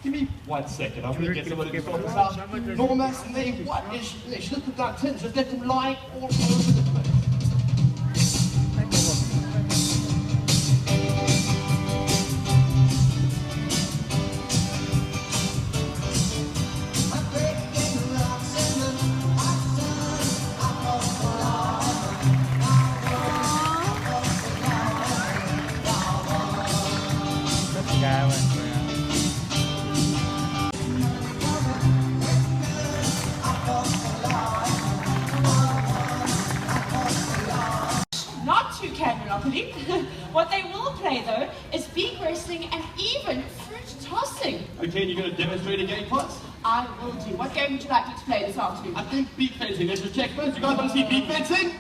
Give me 1 second, I'm going to get somebody to sort this out. Normas, Lee, what is this? Look at that tin, just let them lie all over the place. Not too Monopoly. What they will play though is beak wrestling and even fruit tossing. Okay, and you're going to demonstrate a game for us? I will do. What game would you like me to play this afternoon? I think beak fencing. Let's just check first. You guys want to see beak fencing?